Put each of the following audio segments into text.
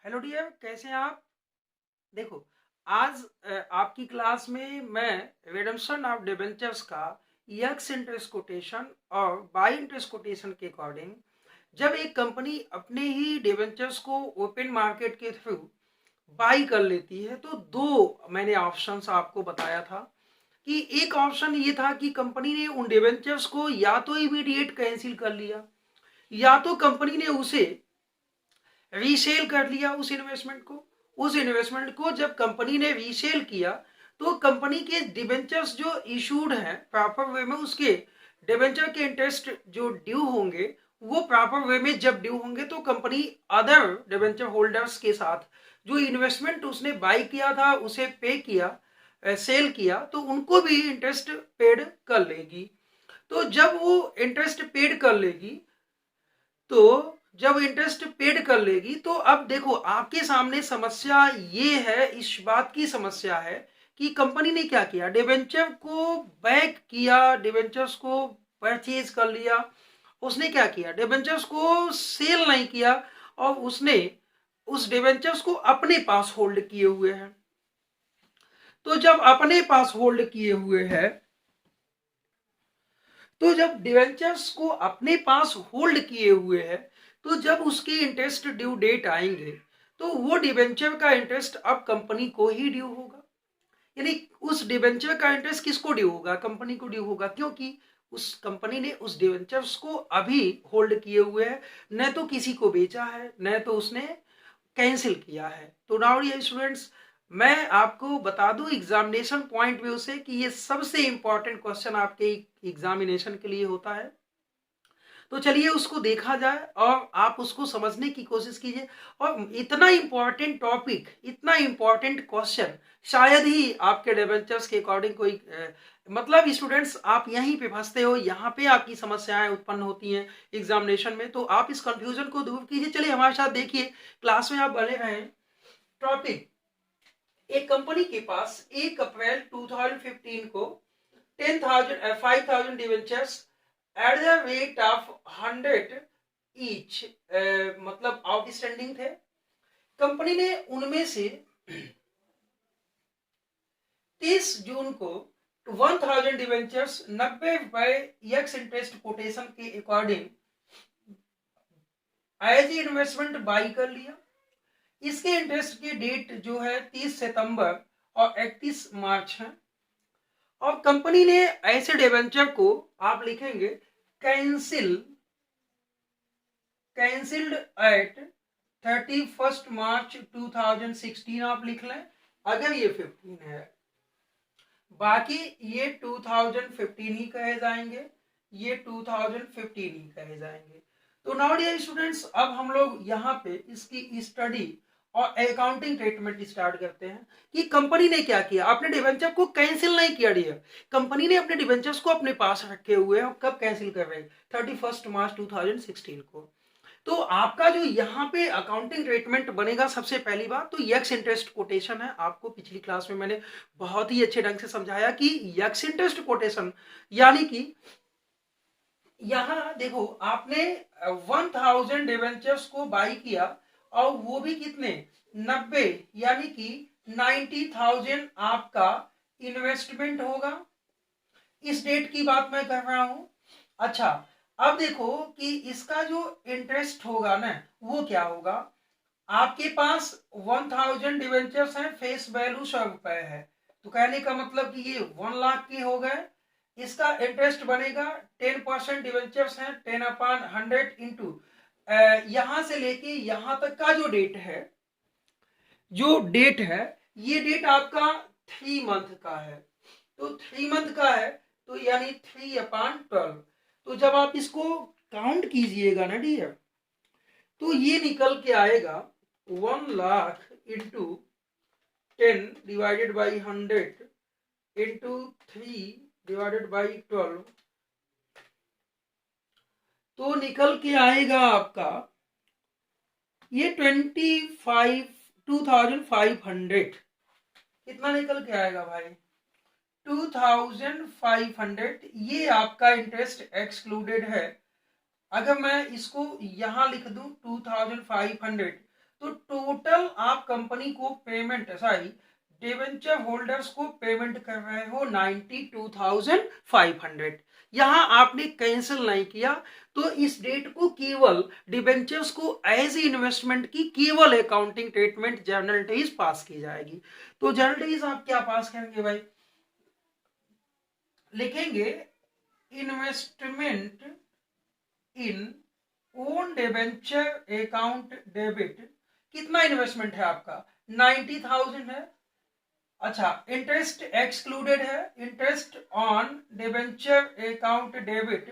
Hello dear, कैसे हैं आप? देखो, आज आपकी क्लास में मैं रिडम्पशन ऑफ डिबेंचर्स का यक्स इंटरेस्ट कोटेशन और बाई इंटरेस्ट कोटेशन के अकॉर्डिंग जब एक कंपनी अपने ही डिबेंचर्स को ओपन मार्केट के थ्रू बाई कर लेती है तो दो मैंने ऑप्शंस आपको बताया था कि एक ऑप्शन ये था कि कंपनी ने उन डिबेंचर्स को या तो इमीडिएट कैंसिल कर लिया या तो कंपनी ने उसे रीसेल कर लिया उस इन्वेस्टमेंट को जब कंपनी ने रीसेल किया तो कंपनी के डिबेंचर्स जो इशूड हैं प्रॉपर वे में उसके डिबेंचर के इंटरेस्ट जो ड्यू होंगे वो प्रॉपर वे में जब ड्यू होंगे तो कंपनी अदर डिबेंचर होल्डर्स के साथ जो इन्वेस्टमेंट उसने बाई किया था उसे पे किया सेल किया तो उनको भी इंटरेस्ट पेड कर लेगी। तो जब वो इंटरेस्ट पेड कर लेगी तो जब इंटरेस्ट पेड कर लेगी तो अब देखो आपके सामने समस्या ये है, इस बात की समस्या है कि कंपनी ने क्या किया, डिबेंचर को बैक किया, डिबेंचर्स को परचेज कर लिया। उसने क्या किया, डिबेंचर्स को सेल नहीं किया और उसने उस डिबेंचर्स को अपने पास होल्ड किए हुए हैं। तो जब अपने पास होल्ड किए हुए हैं तो जब डिवेंचर्स को अपने पास होल्ड किए हुए हैं तो जब उसकी इंटरेस्ट ड्यू डेट आएंगे तो वो डिवेंचर का इंटरेस्ट अब कंपनी को ही ड्यू होगा। यानी उस डिवेंचर का इंटरेस्ट किसको ड्यू होगा, कंपनी को ड्यू होगा, क्योंकि उस कंपनी ने उस डिवेंचर्स को अभी होल्ड किए हुए है, न तो किसी को बेचा है न तो उसने कैंसिल किया है। तो नाउ ये स्टूडेंट्स, मैं आपको बता दूं एग्जामिनेशन पॉइंट व्यू से कि ये सबसे इंपॉर्टेंट क्वेश्चन आपके एग्जामिनेशन के लिए होता है। तो चलिए उसको देखा जाए और आप उसको समझने की कोशिश कीजिए। और इतना इंपॉर्टेंट टॉपिक, इतना इंपॉर्टेंट क्वेश्चन शायद ही आपके डिबेंचर्स के अकॉर्डिंग कोई मतलब स्टूडेंट्स आप यहीं पे फंसते हो, यहाँ पे आपकी समस्याएं उत्पन्न होती हैं एग्जामिनेशन में। तो आप इस कंफ्यूजन को दूर कीजिए। चलिए हमारे साथ देखिए, क्लास में आप बने रहें। टॉपिक, एक कंपनी के पास 1 अप्रैल 2015 को 5,000 debentures at the rate of 100 each मतलब आउटस्टैंडिंग थे। कंपनी ने उनमें से 30 जून को 1,000 डिवेंचर्स 90 रुपए यक्स इंटरेस्ट कोटेशन के अकॉर्डिंग एज इन्वेस्टमेंट बाई कर लिया। इसके इंटरेस्ट की डेट जो है 30 सितंबर और 31 मार्च है। और कंपनी ने ऐसे डिवेंचर को आप लिखेंगे कैंसिल्ड एट 31 मार्च 2016 आप लिख लें अगर ये 15 है। बाकी ये 2015 ही कहे जाएंगे, ये 2015 ही कहे जाएंगे। तो नाउ डियर स्टूडेंट्स, अब हम लोग यहाँ पे इसकी स्टडी और अकाउंटिंग ट्रीटमेंट स्टार्ट करते हैं कि कंपनी ने क्या किया, अपने डिवेंचर को कैंसिल नहीं किया डियर। कंपनी ने अपने डिवेंचर्स को अपने पास रखे हुए हैं और कब कैंसिल कर रहे हैं, 31 मार्च 2016 को। तो आपका जो यहाँ पे अकाउंटिंग ट्रीटमेंट बनेगा, सबसे पहली बात तो यक्स इंटरेस्ट कोटेशन है। आपको पिछली क्लास में मैंने बहुत ही अच्छे ढंग से समझाया कि यक्स इंटरेस्ट कोटेशन यानी कि यहां देखो आपने 1,000 डिवेंचर्स को बाई किया और वो भी कितने, 90, यानी कि 90,000 आपका इन्वेस्टमेंट होगा। इस डेट की बात मैं कर रहा हूं। अच्छा, अब देखो कि इसका जो इंटरेस्ट होगा ना वो क्या होगा। आपके पास 1,000 डिवेंचर्स हैं, फेस वैल्यू 100 रुपए है, तो कहने का मतलब कि ये 1 लाख के हो गए। इसका इंटरेस्ट बनेगा 10% डिवेंचर्स हैं, 10/100 इंटू यहां से लेके यहां तक का जो डेट है, ये डेट आपका 3 मंथ का है। तो 3 मंथ का है तो यानी 3/12। तो जब आप इसको काउंट कीजिएगा ना डियर तो ये निकल के आएगा 1 lakh into 10 divided by 100 into 3/12, तो निकल के आएगा आपका ये 2,500। कितना निकल के आएगा भाई, 2,500। ये आपका इंटरेस्ट एक्सक्लूडेड है। अगर मैं इसको यहां लिख दूं 2,500 तो टोटल आप कंपनी को पेमेंट, सॉरी डिबेंचर होल्डर्स को पेमेंट कर रहे हो 92,500। यहां आपने कैंसिल नहीं किया, तो इस डेट को केवल डिबेंचर्स को एज इन्वेस्टमेंट की केवल accounting treatment journal days pass की जाएगी। तो जर्नल डेज आप क्या पास करेंगे भाई, लिखेंगे investment in own debenture account debit. कितना इन्वेस्टमेंट है आपका, 90,000 है। अच्छा, इंटरेस्ट एक्सक्लूडेड है, interest on debenture account debit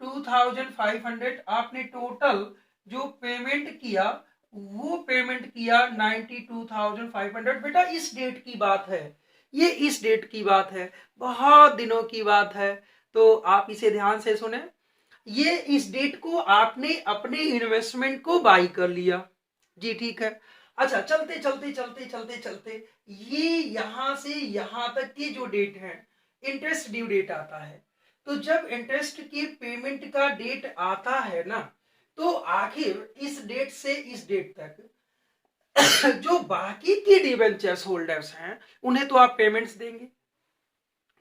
2,500। आपने टोटल जो पेमेंट किया वो पेमेंट किया 92,500। बेटा इस डेट की बात है, ये इस डेट की बात है, बहुत दिनों की बात है, तो आप इसे ध्यान से सुने। ये इस डेट को आपने अपने इन्वेस्टमेंट को बाई कर लिया जी, ठीक है। अच्छा, चलते चलते चलते चलते चलते ये यहां से यहां तक की जो डेट है, इंटरेस्ट ड्यू डेट आता है। तो जब इंटरेस्ट की पेमेंट का डेट आता है ना, तो आखिर इस डेट से इस डेट तक जो बाकी की डिबेंचर्स होल्डर्स हैं उन्हें तो आप पेमेंट्स देंगे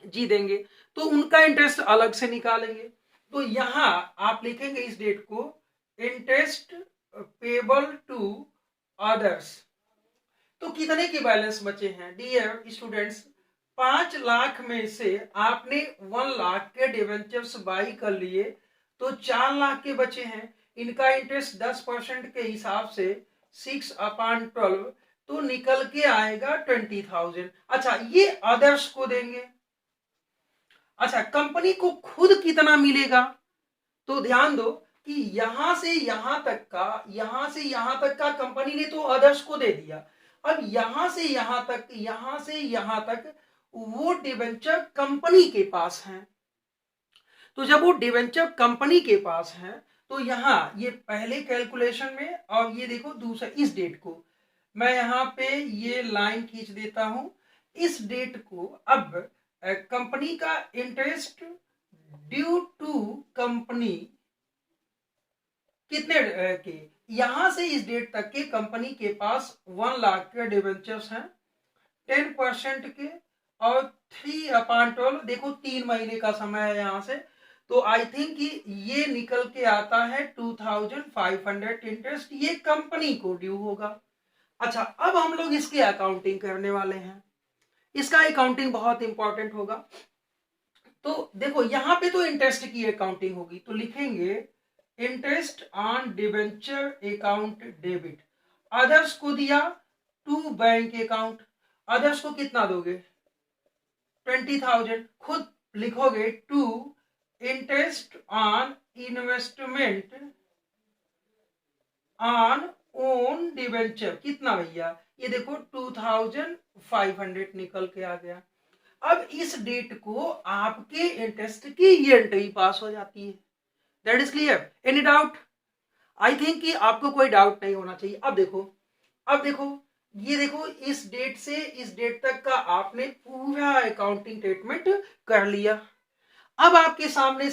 जी, देंगे, तो उनका इंटरेस्ट अलग से निकालेंगे। तो यहां आप लिखेंगे इस डेट को इंटरेस्ट पेबल टू अदर्स। तो कितने के बैलेंस बचे हैं डियर स्टूडेंट्स, 5 लाख में से आपने 1 लाख के डिवेंचर्स बाई कर लिए, तो 4 लाख के बचे हैं। इनका इंटरेस्ट 10% के हिसाब से 6/12, तो निकल के आएगा 20,000। अच्छा, ये अदर्स को देंगे। अच्छा, कंपनी को खुद कितना मिलेगा, तो ध्यान दो कि यहां से यहां तक का कंपनी ने तो अदर्स को दे दिया। अब यहां से यहां तक वो डिवेंचर कंपनी के पास है। तो जब वो डिवेंचर कंपनी के पास है, तो यहां ये पहले कैलकुलेशन में, और ये देखो दूसरा इस डेट को मैं यहां पे ये लाइन खींच देता हूं। इस डेट को अब कंपनी का इंटरेस्ट ड्यू टू कंपनी कितने के, यहां से इस डेट तक के कंपनी के पास 1 लाख के डिवेंचर्स हैं 10% के, और 3/12, देखो 3 महीने का समय है यहां से, तो आई थिंक कि ये निकल के आता है 2,500 इंटरेस्ट, ये कंपनी को ड्यू होगा। अच्छा, अब हम लोग इसकी अकाउंटिंग करने वाले हैं, इसका अकाउंटिंग बहुत इंपॉर्टेंट होगा। तो देखो यहां पे तो इंटरेस्ट की अकाउंटिंग होगी, तो लिखेंगे interest on debenture account debit. Others को दिया टू बैंक अकाउंट, अदर्स को कितना दोगे 20,000, खुद लिखोगे to interest on investment on own debenture, कितना भैया, ये देखो 2,500 निकल के आ गया। अब इस डेट को आपके इंटरेस्ट की ये एंट्री पास हो जाती है। That is clear, any doubt? I think कि आपको कोई डाउट नहीं होना चाहिए। अब देखो ये देखो इस डेट से इस डेट तक का आपने पूरा अकाउंटिंग ट्रीटमेंट कर लिया। अब आपके सामने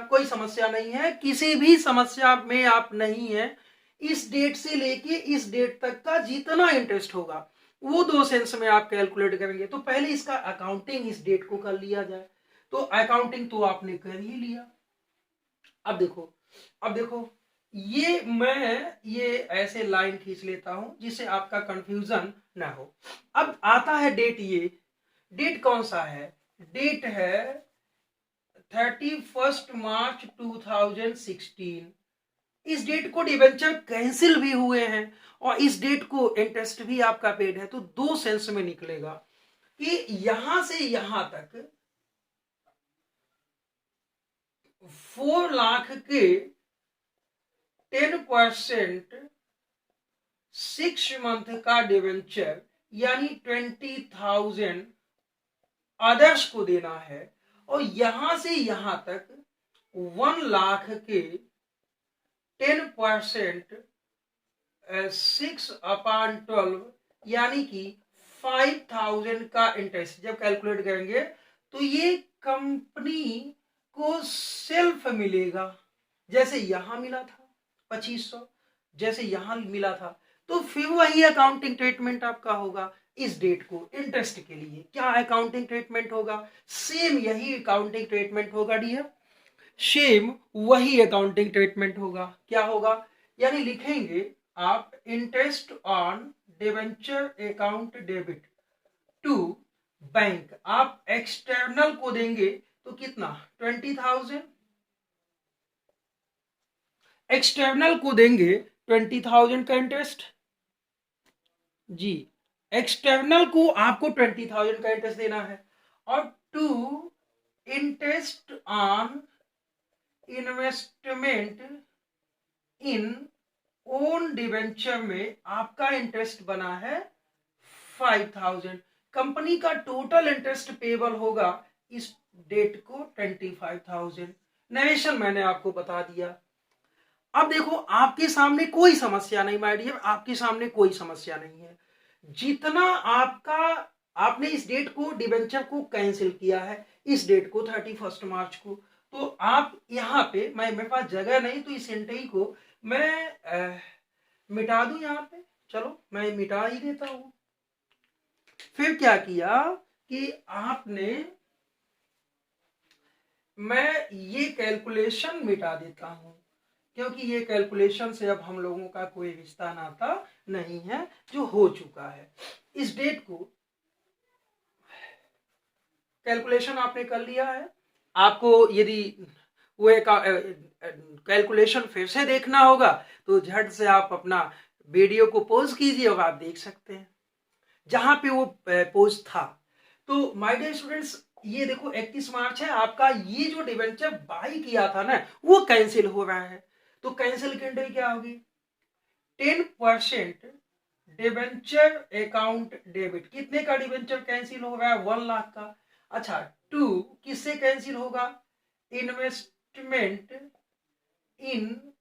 कोई समस्या नहीं है, किसी भी समस्या में आप नहीं है। इस डेट से लेके इस डेट तक का जितना इंटरेस्ट होगा वो 2 सेंस में आप कैलकुलेट करेंगे। तो पहले इसका अकाउंटिंग इस डेट को कर लिया जाए। तो अकाउंटिंग तो आपने कर ही लिया। अब देखो ये ऐसे लाइन खींच लेता हूं जिससे आपका कंफ्यूजन ना हो। अब आता है डेट, ये डेट कौन सा है, डेट है 31 मार्च 2016। इस डेट को डिबेंचर कैंसिल भी हुए हैं और इस डेट को इंटरेस्ट भी आपका पेड है। तो 2 सेंस में निकलेगा कि यहां से यहां तक 4 लाख के 10% 6 मंथ का डिवेंचर यानी 20,000 अदर्स को देना है, और यहां से यहां तक 1 लाख के 10% 6/12 यानी कि 5,000 का इंटरेस्ट जब कैलकुलेट करेंगे तो ये कंपनी को सेल्फ मिलेगा। जैसे यहां मिला था 2,500, जैसे यहां मिला था, तो फिर वही अकाउंटिंग ट्रीटमेंट आपका होगा इस डेट को इंटरेस्ट के लिए। क्या अकाउंटिंग ट्रीटमेंट होगा? सेम यही अकाउंटिंग ट्रीटमेंट होगा डियर, सेम वही अकाउंटिंग ट्रीटमेंट होगा। क्या होगा? यानी लिखेंगे आप interest on debenture account debit to bank, आप एक्सटर्नल को देंगे तो कितना 20,000, एक्सटर्नल को देंगे 20,000 का इंटरेस्ट जी, एक्सटर्नल को आपको 20,000 का इंटरेस्ट देना है। और to interest on investment in own debenture में आपका इंटरेस्ट बना है 5,000। कंपनी का टोटल इंटरेस्ट पेबल होगा इस डेट को 25,000। नरेशन मैंने आपको बता दिया। अब देखो आपके सामने कोई समस्या नहीं माय डियर, आपके सामने कोई समस्या नहीं है। जितना आपका आपने इस डेट को डिबेंचर को कैंसिल किया है इस डेट को 31 मार्च को, तो आप यहाँ पे मेरे पास जगह नहीं तो इस एंट्री को मैं मिटा दूं यहाँ पे। चलो मैं मिटा ही देता हूं। फिर क्या किया कि आपने, मैं ये कैलकुलेशन मिटा देता हूं क्योंकि ये कैलकुलेशन से अब हम लोगों का कोई रिश्ता नाता नहीं है, जो हो चुका है। इस डेट को कैलकुलेशन आपने कर लिया है। आपको यदि वो कैलकुलेशन फिर से देखना होगा तो झट से आप अपना वीडियो को पॉज कीजिए और आप देख सकते हैं जहां पे वो पोज था। तो माय डियर स्टूडेंट्स, ये देखो 31 मार्च है, आपका ये जो डिवेंचर बाई किया था ना वो कैंसिल हो रहा है। तो कैंसिल की एंट्री क्या होगी? 10% डिवेंचर अकाउंट डेबिट। कितने का डिवेंचर कैंसिल हो रहा है? 1 लाख का। अच्छा, टू किससे कैंसिल होगा? Investment in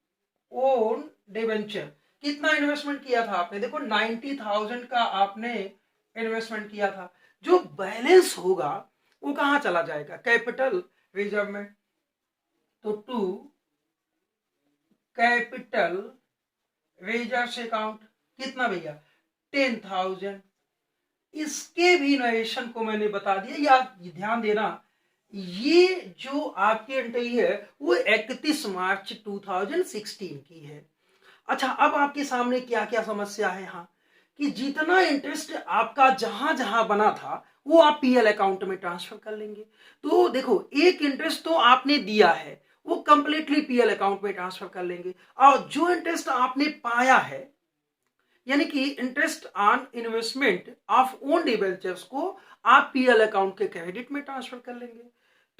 own debenture. कितना इन्वेस्टमेंट किया था आपने? देखो 90,000 का आपने इन्वेस्टमेंट किया था। जो बैलेंस होगा वो कहां चला जाएगा? कैपिटल रिजर्व में। तो टू कैपिटल रिजर्व अकाउंट कितना भैया? 10,000। इसके भी नरेशन को मैंने बता दिया, या ध्यान देना ये जो आपकी एंट्री है वो 31 मार्च 2016 की है। अच्छा, अब आपके सामने क्या क्या समस्या है यहाँ कि जितना इंटरेस्ट आपका जहां जहां बना था वो आप पीएल अकाउंट में ट्रांसफर कर लेंगे। तो देखो एक इंटरेस्ट तो आपने दिया है वो कंप्लीटली पीएल अकाउंट में ट्रांसफर कर लेंगे, और जो इंटरेस्ट आपने पाया है यानी कि interest on investment of own debentures को आप पीएल अकाउंट के क्रेडिट में ट्रांसफर कर लेंगे।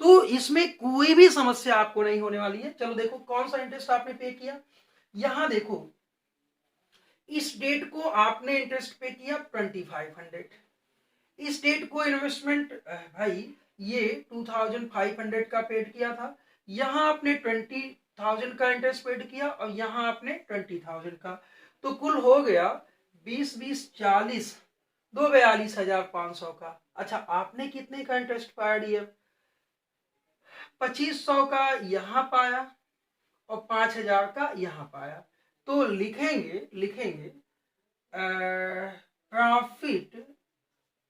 तो इसमें कोई भी समस्या आपको नहीं होने वाली है। चलो देखो कौन सा इंटरेस्ट आपने पे किया। यहां देखो इस डेट को आपने इंटरेस्ट पे किया 2500, इस डेट को इन्वेस्टमेंट भाई ये 2500 का पेड किया था, यहां आपने 20,000 का इंटरेस्ट पेड किया और यहां आपने 20,000 का। तो कुल हो गया 20 20 40 42,500 का। अच्छा, आपने कितने का इंटरेस्ट पाया डियर? 2500 का यहां पाया और 5,000 का यहां पाया। तो लिखेंगे profit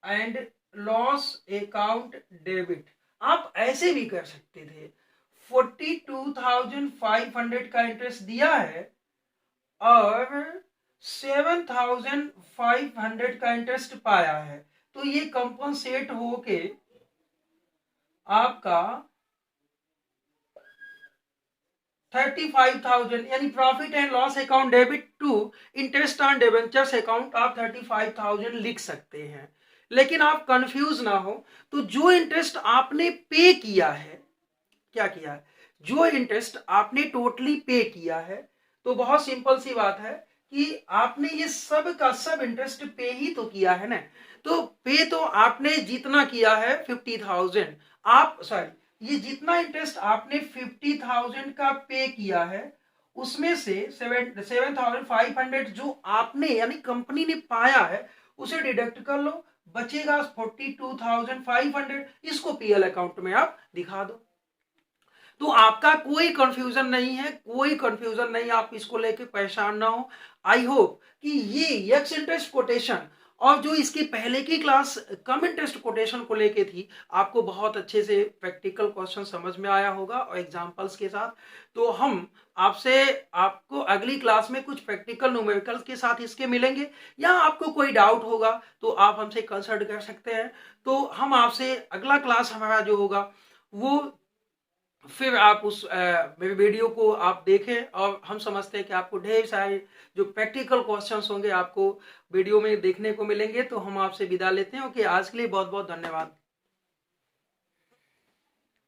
and loss account debit. आप ऐसे भी कर सकते थे, 42,500 का इंटरेस्ट दिया है और 7,500 का इंटरेस्ट पाया है, तो ये कंपनसेट होके आपका 35,000 यानी profit and loss account debit to interest on debentures account आप 35,000 लिख सकते हैं। लेकिन आप कंफ्यूज ना हो, तो जो इंटरेस्ट आपने पे किया है, क्या किया है, जो इंटरेस्ट आपने टोटली पे किया है, तो बहुत सिंपल सी बात है कि आपने ये सब का सब इंटरेस्ट पे ही तो किया है ना। तो पे तो आपने जितना किया है 50,000, आप सॉरी ये जितना इंटरेस्ट आपने 50,000 का पे किया है उसमें से 7,500 जो आपने यानी कंपनी ने पाया है उसे डिडक्ट कर लो, बचेगा 42,500, इसको पीएल अकाउंट में आप दिखा दो। तो आपका कोई कंफ्यूजन नहीं है, कोई कंफ्यूजन नहीं, आप इसको लेके परेशान ना हो। आई होप कि ये एक्स इंटरेस्ट कोटेशन और जो इसकी पहले की क्लास कम इंटरेस्ट कोटेशन को लेके थी, आपको बहुत अच्छे से प्रैक्टिकल क्वेश्चन समझ में आया होगा और एग्जांपल्स के साथ। तो हम आपको अगली क्लास में कुछ प्रैक्टिकल न्यूमेरिकल्स के साथ इसके मिलेंगे, या आपको कोई डाउट होगा तो आप हमसे कंसल्ट कर सकते हैं। तो हम आपसे अगला क्लास हमारा जो होगा वो फिर आप उस वीडियो को आप देखें, और हम समझते हैं कि आपको ढेर सारे जो प्रैक्टिकल क्वेश्चंस होंगे आपको वीडियो में देखने को मिलेंगे। तो हम आपसे विदा लेते हैं। ओके, आज के लिए बहुत बहुत धन्यवाद।